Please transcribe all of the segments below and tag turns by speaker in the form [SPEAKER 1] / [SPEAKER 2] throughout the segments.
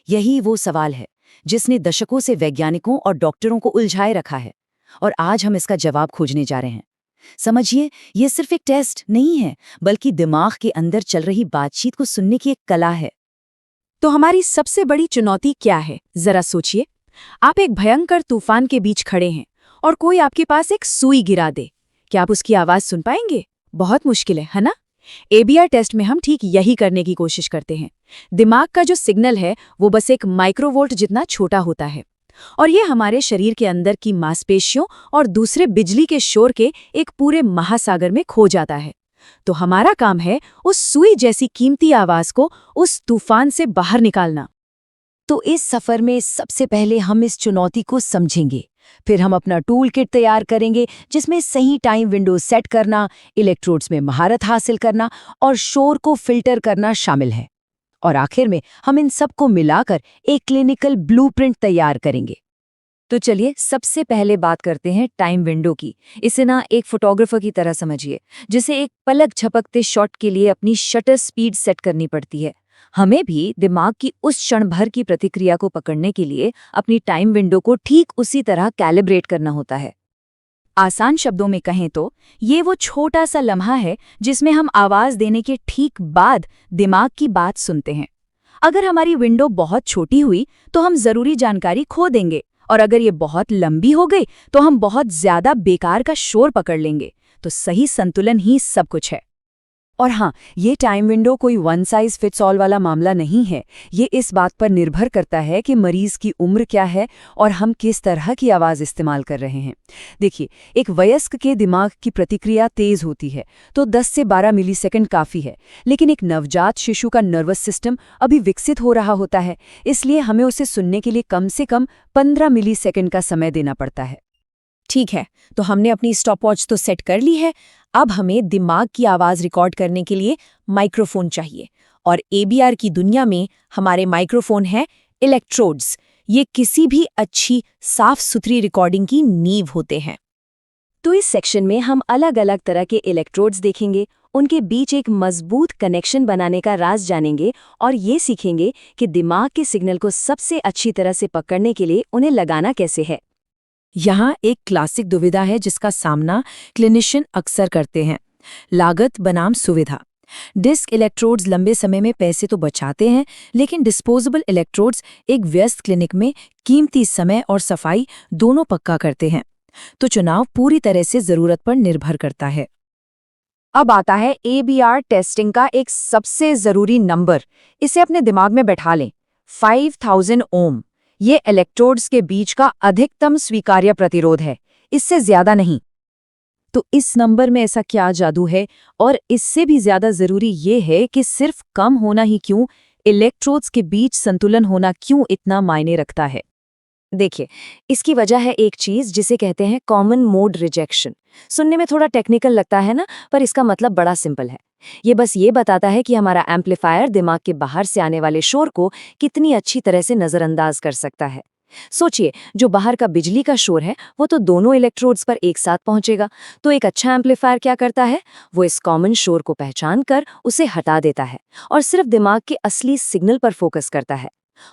[SPEAKER 1] यही वो सवाल है जिसने दशकों से वैज्ञानिकों और डॉक्टरों को उलझाए रखा है, और आज हम इसका जवाब खोजने जा रहे हैं। समझिए, ये सिर्फ एक टेस्ट नहीं है, बल्कि दिमाग के अंदर चल रही बातचीत को सुनने की एक कला है।
[SPEAKER 2] तो हमारी सबसे बड़ी चुनौती क्या है, जरा सोचिए। आप एक भयंकर तूफान के बीच खड़े हैं और कोई आपके पास एक सुई गिरा दे। क्या आप उसकी आवाज सुन पाएंगे? बहुत मुश्किल है ना? एबीआर टेस्ट में हम ठीक यही करने की कोशिश करते हैं। दिमाग का जो सिग्नल है वो बस एक माइक्रोवोल्ट जितना छोटा होता है, और ये हमारे शरीर के अंदर की मांसपेशियों और दूसरे बिजली के शोर के एक पूरे महासागर में खो जाता है। तो हमारा काम है उस सुई जैसी कीमती आवाज को उस तूफान से बाहर निकालना।
[SPEAKER 1] तो इस सफर में सबसे पहले हम इस चुनौती को समझेंगे, फिर हम अपना टूल किट तैयार करेंगे जिसमें सही टाइम विंडो सेट करना, इलेक्ट्रोड्स में महारत हासिल करना और शोर को फिल्टर करना शामिल है। और आखिर में हम इन सबको मिलाकर एक क्लिनिकल ब्लूप्रिंट तैयार करेंगे। तो चलिए सबसे पहले बात करते हैं टाइम विंडो की। इसे ना एक फोटोग्राफर की तरह समझिए, जिसे एक पलक झपकते शॉट के लिए अपनी शटर स्पीड सेट करनी पड़ती है। हमें भी दिमाग की उस क्षण भर की प्रतिक्रिया को पकड़ने के लिए अपनी टाइम विंडो को ठीक उसी तरह कैलिब्रेट करना होता है।
[SPEAKER 2] आसान शब्दों में कहें तो ये वो छोटा सा लम्हा है जिसमें हम आवाज देने के ठीक बाद दिमाग की बात सुनते हैं। अगर हमारी विंडो बहुत छोटी हुई तो हम जरूरी जानकारी खो देंगे, और अगर ये बहुत लंबी हो गई तो हम बहुत ज्यादा बेकार का शोर पकड़ लेंगे। तो सही संतुलन ही सब कुछ है।
[SPEAKER 1] और हाँ, ये टाइम विंडो कोई वन साइज फिट्स ऑल वाला मामला नहीं है। ये इस बात पर निर्भर करता है कि मरीज की उम्र क्या है और हम किस तरह की आवाज़ इस्तेमाल कर रहे हैं। देखिए, एक वयस्क के दिमाग की प्रतिक्रिया तेज होती है तो 10 से 12 मिलीसेकंड काफ़ी है, लेकिन एक नवजात शिशु का नर्वस सिस्टम अभी विकसित हो रहा होता है, इसलिए हमें उसे सुनने के लिए कम से कम 15 मिलीसेकंड का समय देना पड़ता है।
[SPEAKER 2] ठीक है, तो हमने अपनी स्टॉपवॉच तो सेट कर ली है। अब हमें दिमाग की आवाज रिकॉर्ड करने के लिए माइक्रोफोन चाहिए, और एबीआर की दुनिया में हमारे माइक्रोफोन हैं इलेक्ट्रोड्स। ये किसी भी अच्छी साफ सुथरी रिकॉर्डिंग की नींव होते हैं।
[SPEAKER 1] तो इस सेक्शन में हम अलग अलग तरह के इलेक्ट्रोड्स देखेंगे, उनके बीच एक मजबूत कनेक्शन बनाने का राज जानेंगे और ये सीखेंगे कि दिमाग के सिग्नल को सबसे अच्छी तरह से पकड़ने के लिए उन्हें लगाना कैसे है।
[SPEAKER 2] यहाँ एक क्लासिक दुविधा है जिसका सामना क्लिनिशियन अक्सर करते हैं: लागत बनाम सुविधा। डिस्क इलेक्ट्रोड्स लंबे समय में पैसे तो बचाते हैं, लेकिन डिस्पोजेबल इलेक्ट्रोड्स एक व्यस्त क्लिनिक में कीमती समय और सफाई दोनों पक्का करते हैं। तो चुनाव पूरी तरह से जरूरत पर निर्भर करता है।
[SPEAKER 1] अब आता है एबीआर टेस्टिंग का एक सबसे जरूरी नंबर। इसे अपने दिमाग में बैठा लें, 5000 ओम। ये इलेक्ट्रोड्स के बीच का अधिकतम स्वीकार्य प्रतिरोध है, इससे ज्यादा नहीं। तो इस नंबर में ऐसा क्या जादू है? और इससे भी ज्यादा जरूरी ये है कि सिर्फ कम होना ही क्यों, इलेक्ट्रोड्स के बीच संतुलन होना क्यों इतना मायने रखता है? देखिए, इसकी वजह है एक चीज जिसे कहते हैं कॉमन मोड रिजेक्शन। सुनने में थोड़ा टेक्निकल लगता है ना, पर इसका मतलब बड़ा सिंपल है। ये बस ये बताता है कि हमारा एम्पलीफायर दिमाग के बाहर से आने वाले शोर को कितनी अच्छी तरह से नजरअंदाज कर सकता है। सोचिए, जो बाहर का बिजली का शोर है वो तो दोनों इलेक्ट्रोड्स पर एक साथ पहुंचेगा। तो एक अच्छा एम्पलीफायर क्या करता है? वो इस कॉमन शोर को पहचान कर उसे हटा देता है और सिर्फ दिमाग के असली सिग्नल पर फोकस करता है।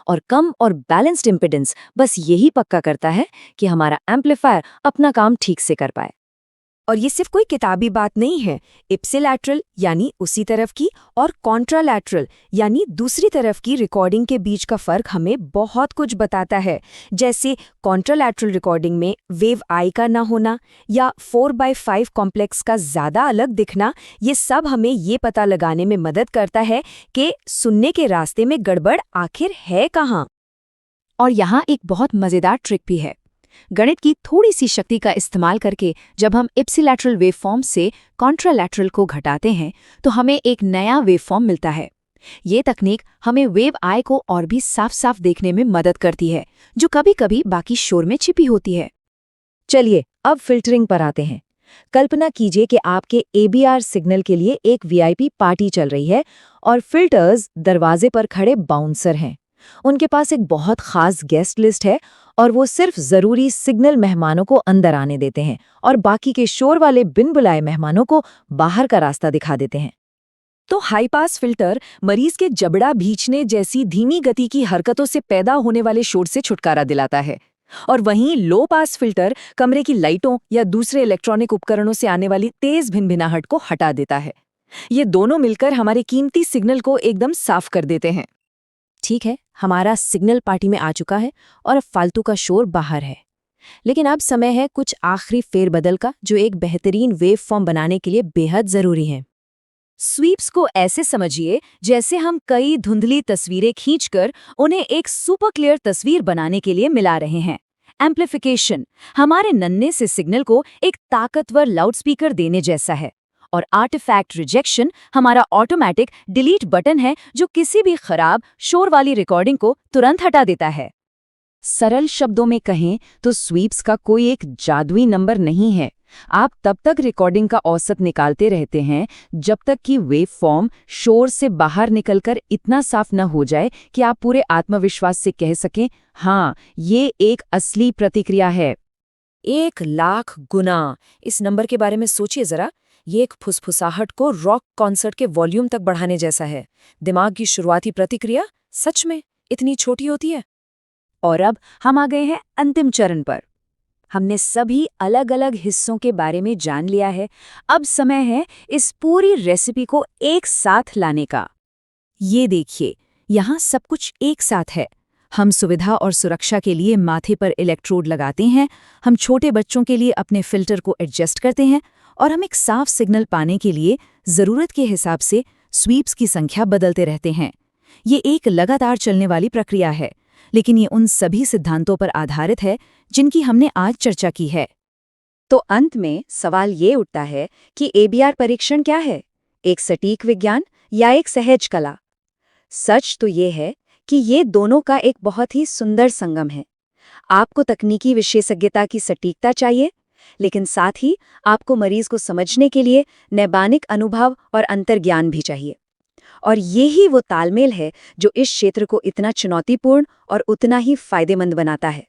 [SPEAKER 1] और कम और बैलेंस्ड इम्पीडेंस बस यही पक्का करता है कि हमारा एम्पलीफायर अपना काम ठीक से कर पाए।
[SPEAKER 2] और ये सिर्फ कोई किताबी बात नहीं है। इप्सिलैटरल यानी उसी तरफ की और कॉन्ट्रालैटरल यानी दूसरी तरफ की रिकॉर्डिंग के बीच का फर्क हमें बहुत कुछ बताता है। जैसे कॉन्ट्रालैटरल रिकॉर्डिंग में वेव आई का ना होना या 4/5 कॉम्प्लेक्स का ज्यादा अलग दिखना, ये सब हमें ये पता लगाने में मदद करता है कि सुनने के रास्ते में गड़बड़ आखिर है कहाँ। और यहाँ एक बहुत मजेदार ट्रिक भी है। गणित की थोड़ी सी शक्ति का इस्तेमाल करके जब हम इप्सिलैटरल वेवफॉर्म से कॉन्ट्रालैटरल को घटाते हैं तो हमें एक नया वेवफॉर्म मिलता है। ये तकनीक हमें वेव आई को और भी साफ साफ देखने में मदद करती है, जो कभी कभी बाकी शोर में छिपी होती है।
[SPEAKER 1] चलिए अब फिल्टरिंग पर आते हैं। कल्पना कीजिए कि आपके एबीआर सिग्नल के लिए एक वीआईपी पार्टी चल रही है और फिल्टर्स दरवाजे पर खड़े बाउंसर हैं। उनके पास एक बहुत खास गेस्ट लिस्ट है और वो सिर्फ जरूरी सिग्नल मेहमानों को अंदर आने देते हैं और बाकी के शोर वाले बिन बुलाए मेहमानों को बाहर का रास्ता दिखा देते हैं।
[SPEAKER 2] तो हाई पास फिल्टर मरीज के जबड़ा भींचने जैसी धीमी गति की हरकतों से पैदा होने वाले शोर से छुटकारा दिलाता है, और वहीं लो पास फिल्टर कमरे की लाइटों या दूसरे इलेक्ट्रॉनिक उपकरणों से आने वाली तेज भिनभिनाहट को हटा देता है। ये दोनों मिलकर हमारे कीमती सिग्नल को एकदम साफ कर देते हैं।
[SPEAKER 3] ठीक है, हमारा सिग्नल पार्टी में आ चुका है और अब फालतू का शोर बाहर है। लेकिन अब समय है कुछ आखिरी फेरबदल का, जो एक बेहतरीन वेव फॉर्म बनाने के लिए बेहद जरूरी है।
[SPEAKER 1] स्वीप्स को ऐसे समझिए जैसे हम कई धुंधली तस्वीरें खींचकर उन्हें एक सुपर क्लियर तस्वीर बनाने के लिए मिला रहे हैं। एम्प्लीफिकेशन हमारे नन्हे से सिग्नल को एक ताकतवर लाउडस्पीकर देने जैसा है, और आर्टिफैक्ट रिजेक्शन हमारा ऑटोमेटिक डिलीट बटन है जो किसी भी खराब शोर वाली रिकॉर्डिंग को तुरंत हटा देता है। सरल शब्दों में कहें तो स्वीप्स का कोई एक जादुई नंबर नहीं है। आप तब तक रिकॉर्डिंग का औसत निकालते रहते हैं जब तक कि वेव फॉर्म शोर से बाहर निकलकर इतना साफ न हो जाए कि आप पूरे आत्मविश्वास से कह सकें, हाँ, ये एक असली प्रतिक्रिया है।
[SPEAKER 2] 1,00,000 गुना। इस नंबर के बारे में सोचिए जरा। ये एक फुसफुसाहट को रॉक कॉन्सर्ट के वॉल्यूम तक बढ़ाने जैसा है। दिमाग की शुरुआती प्रतिक्रिया सच में इतनी छोटी होती है।
[SPEAKER 1] और अब हम आ गए हैं अंतिम चरण पर। हमने सभी अलग अलग हिस्सों के बारे में जान लिया है। अब समय है इस पूरी रेसिपी को एक साथ लाने का।
[SPEAKER 2] ये देखिए, यहाँ सब कुछ एक साथ है। हम सुविधा और सुरक्षा के लिए माथे पर इलेक्ट्रोड लगाते हैं, हम छोटे बच्चों के लिए अपने फिल्टर को एडजस्ट करते हैं, और हम एक साफ सिग्नल पाने के लिए ज़रूरत के हिसाब से स्वीप्स की संख्या बदलते रहते हैं। ये एक लगातार चलने वाली प्रक्रिया है, लेकिन ये उन सभी सिद्धांतों पर आधारित है जिनकी हमने आज चर्चा की है।
[SPEAKER 1] तो अंत में सवाल ये उठता है कि ABR परीक्षण क्या है? एक सटीक विज्ञान या एक सहज कला? सच तो ये है कि ये दोनों का एक बहुत ही सुंदर संगम है। आपको तकनीकी विशेषज्ञता की सटीकता चाहिए, लेकिन साथ ही आपको मरीज को समझने के लिए नैदानिक अनुभव और अंतर्ज्ञान भी चाहिए। और यही वो तालमेल है जो इस क्षेत्र को इतना चुनौतीपूर्ण और उतना ही फायदेमंद बनाता है।